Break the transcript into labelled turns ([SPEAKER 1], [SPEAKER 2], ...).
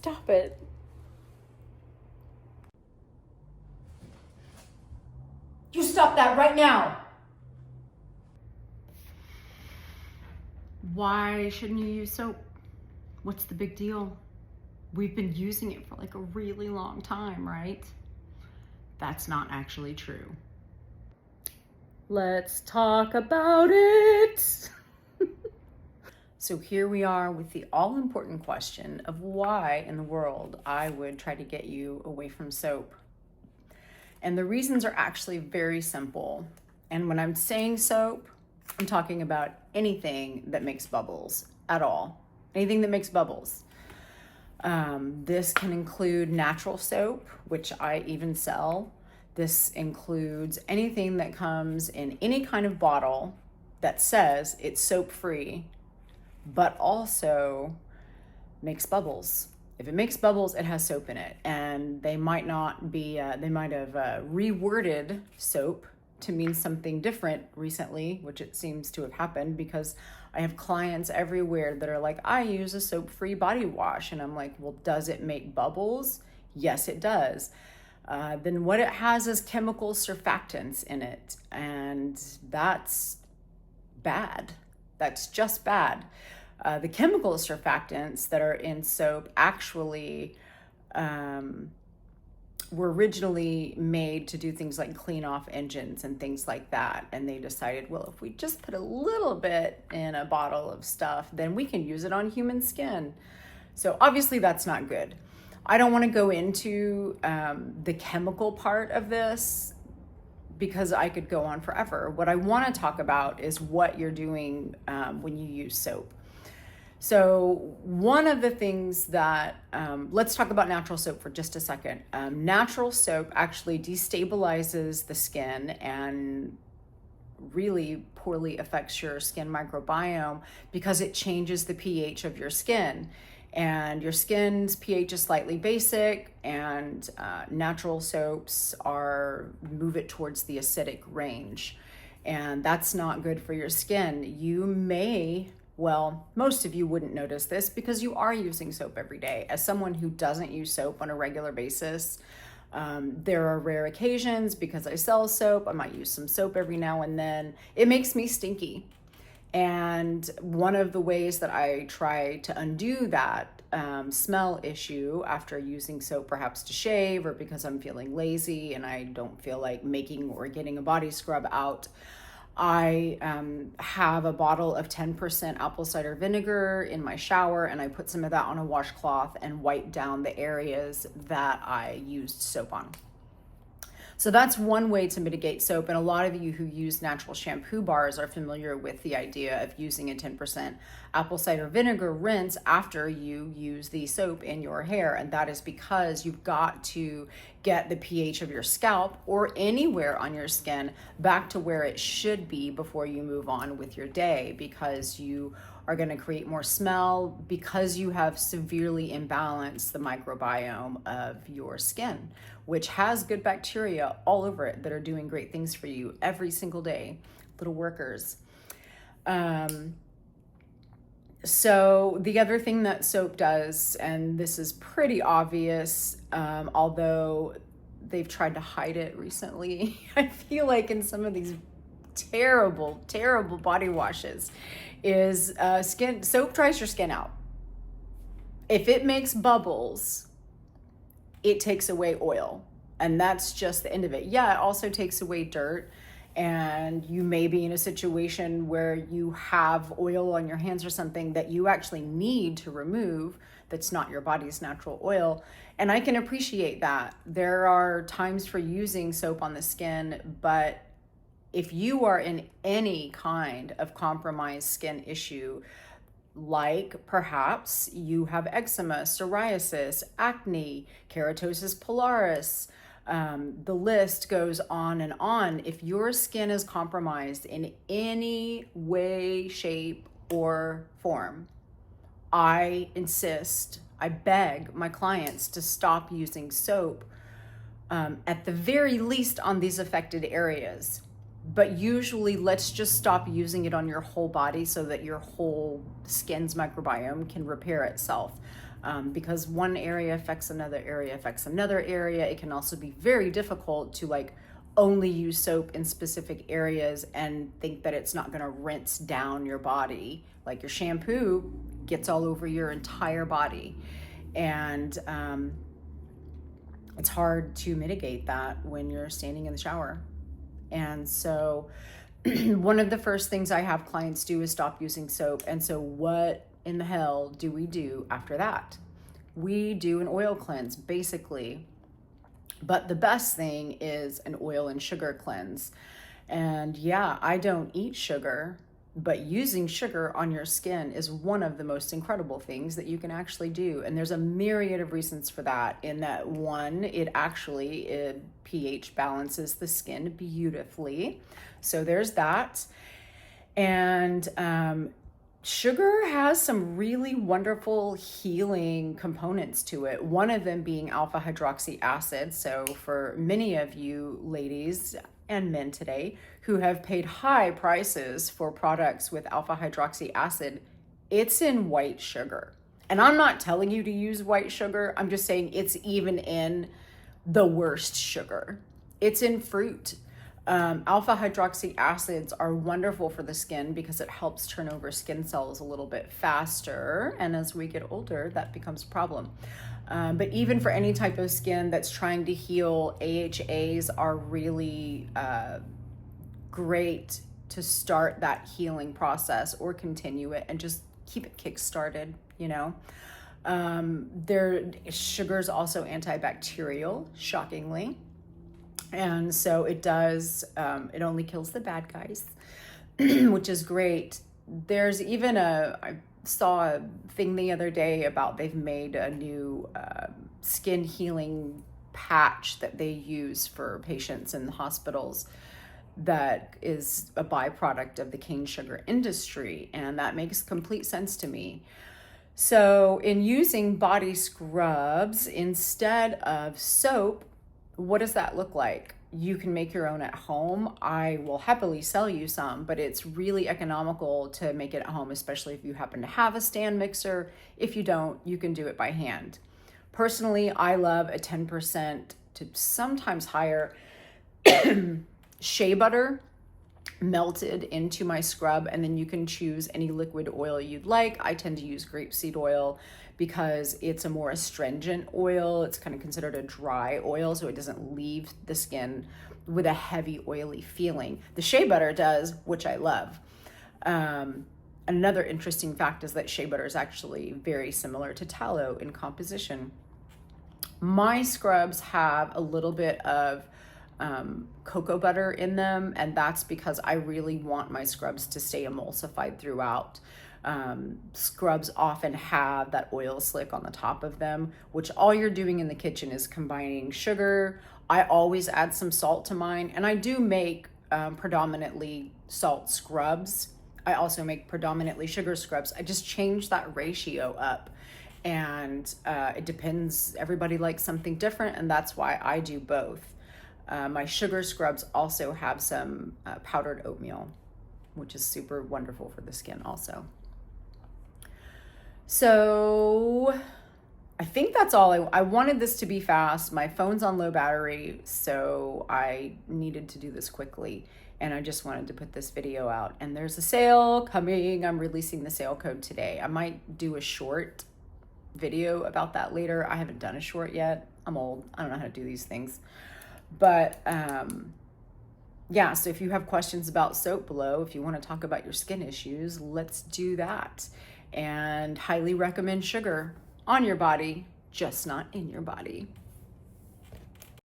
[SPEAKER 1] Stop it.
[SPEAKER 2] You stop that right now.
[SPEAKER 1] Why shouldn't you use soap? What's the big deal? We've been using it for like a really long time, right? That's not actually true. Let's talk about it. So here we are with the all-important question of why in the world I would try to get you away from soap. And the reasons are actually very simple. And when I'm saying soap, I'm talking about anything that makes bubbles at all. Anything that makes bubbles. This can include natural soap, which I even sell. This includes anything that comes in any kind of bottle that says it's soap-free, but also makes bubbles. If it makes bubbles, it has soap in it. And they might not be, they might have reworded soap to mean something different recently, which it seems to have happened because I have clients everywhere that are like, I use a soap-free body wash. And I'm like, well, does it make bubbles? Yes, it does. Then what it has is chemical surfactants in it. And that's bad. That's just bad. The chemical surfactants that are in soap actually were originally made to do things like clean off engines and things like that. And they decided, well, if we just put a little bit in a bottle of stuff, then we can use it on human skin. So obviously that's not good. I don't want to go into the chemical part of this because I could go on forever. What I want to talk about is what you're doing when you use soap. So one of the things that, let's talk about natural soap for just a second. Natural soap actually destabilizes the skin and really poorly affects your skin microbiome because it changes the pH of your skin. And your skin's pH is slightly basic, and natural soaps move it towards the acidic range. And that's not good for your skin. You may, well, most of you wouldn't notice this because you are using soap every day. As someone who doesn't use soap on a regular basis, there are rare occasions because I sell soap. I might use some soap every now and then. It makes me stinky. And one of the ways that I try to undo that smell issue after using soap, perhaps to shave or because I'm feeling lazy and I don't feel like making or getting a body scrub out, I have a bottle of 10% apple cider vinegar in my shower, and I put some of that on a washcloth and wipe down the areas that I used soap on. So that's one way to mitigate soap. And a lot of you who use natural shampoo bars are familiar with the idea of using a 10% apple cider vinegar rinse after you use the soap in your hair. And that is because you've got to get the pH of your scalp or anywhere on your skin back to where it should be before you move on with your day, because you are going to create more smell because you have severely imbalanced the microbiome of your skin, which has good bacteria all over it that are doing great things for you every single day, little workers. So the other thing that soap does, and this is pretty obvious, although they've tried to hide it recently, I feel like in some of these terrible, terrible body washes, is soap dries your skin out. If it makes bubbles, it takes away oil, and that's just the end of it. Yeah, it also takes away dirt, and you may be in a situation where you have oil on your hands or something that you actually need to remove that's not your body's natural oil. And I can appreciate that. There are times for using soap on the skin, but if you are in any kind of compromised skin issue, like perhaps you have eczema, psoriasis, acne, keratosis pilaris, the list goes on and on. If your skin is compromised in any way, shape, or form, I insist, I beg my clients to stop using soap, at the very least on these affected areas. But usually let's just stop using it on your whole body so that your whole skin's microbiome can repair itself. because one area affects another area affects another area. It can also be very difficult to like only use soap in specific areas and think that it's not going to rinse down your body. Like your shampoo gets all over your entire body. And it's hard to mitigate that when you're standing in the shower. And so one of the first things I have clients do is stop using soap. And so what in the hell do we do after that? We do an oil cleanse, basically. But the best thing is an oil and sugar cleanse. And yeah, I don't eat sugar, but using sugar on your skin is one of the most incredible things that you can actually do. And there's a myriad of reasons for that. In that, one, it pH balances the skin beautifully. So there's that. And sugar has some really wonderful healing components to it. One of them being alpha hydroxy acid. So for many of you ladies and men today who have paid high prices for products with alpha hydroxy acid, it's in white sugar. And I'm not telling you to use white sugar. I'm just saying it's even in the worst sugar. It's in fruit. Alpha hydroxy acids are wonderful for the skin because it helps turn over skin cells a little bit faster. And as we get older, that becomes a problem. But even for any type of skin that's trying to heal, AHAs are really great to start that healing process or continue it and just keep it kick-started, you know. Sugar is also antibacterial, shockingly. And so it it only kills the bad guys, which is great. There's even I saw a thing the other day about they've made a new skin healing patch that they use for patients in the hospitals that is a byproduct of the cane sugar industry. And that makes complete sense to me. So in using body scrubs instead of soap, what does that look like? You can make your own at home. I will happily sell you some, but it's really economical to make it at home, especially if you happen to have a stand mixer. If you don't, you can do it by hand. Personally, I love a 10% to sometimes higher shea butter melted into my scrub, and then you can choose any liquid oil you'd like. I tend to use grapeseed oil because it's a more astringent oil. It's kind of considered a dry oil, so it doesn't leave the skin with a heavy, oily feeling. The shea butter does, which I love. Another interesting fact is that shea butter is actually very similar to tallow in composition. My scrubs have a little bit of cocoa butter in them, and that's because I really want my scrubs to stay emulsified throughout. Scrubs often have that oil slick on the top of them, which all you're doing in the kitchen is combining sugar. I always add some salt to mine, and I do make predominantly salt scrubs. I also make predominantly sugar scrubs. I just change that ratio up, and it depends. Everybody likes something different, and that's why I do both. My sugar scrubs also have some powdered oatmeal, which is super wonderful for the skin also. So I think that's all. I wanted this to be fast. My phone's on low battery, so I needed to do this quickly. And I just wanted to put this video out. And there's a sale coming. I'm releasing the sale code today. I might do a short video about that later. I haven't done a short yet. I'm old. I don't know how to do these things. But yeah, so if you have questions about soap below, if you want to talk about your skin issues, let's do that. And highly recommend sugar on your body, just not in your body.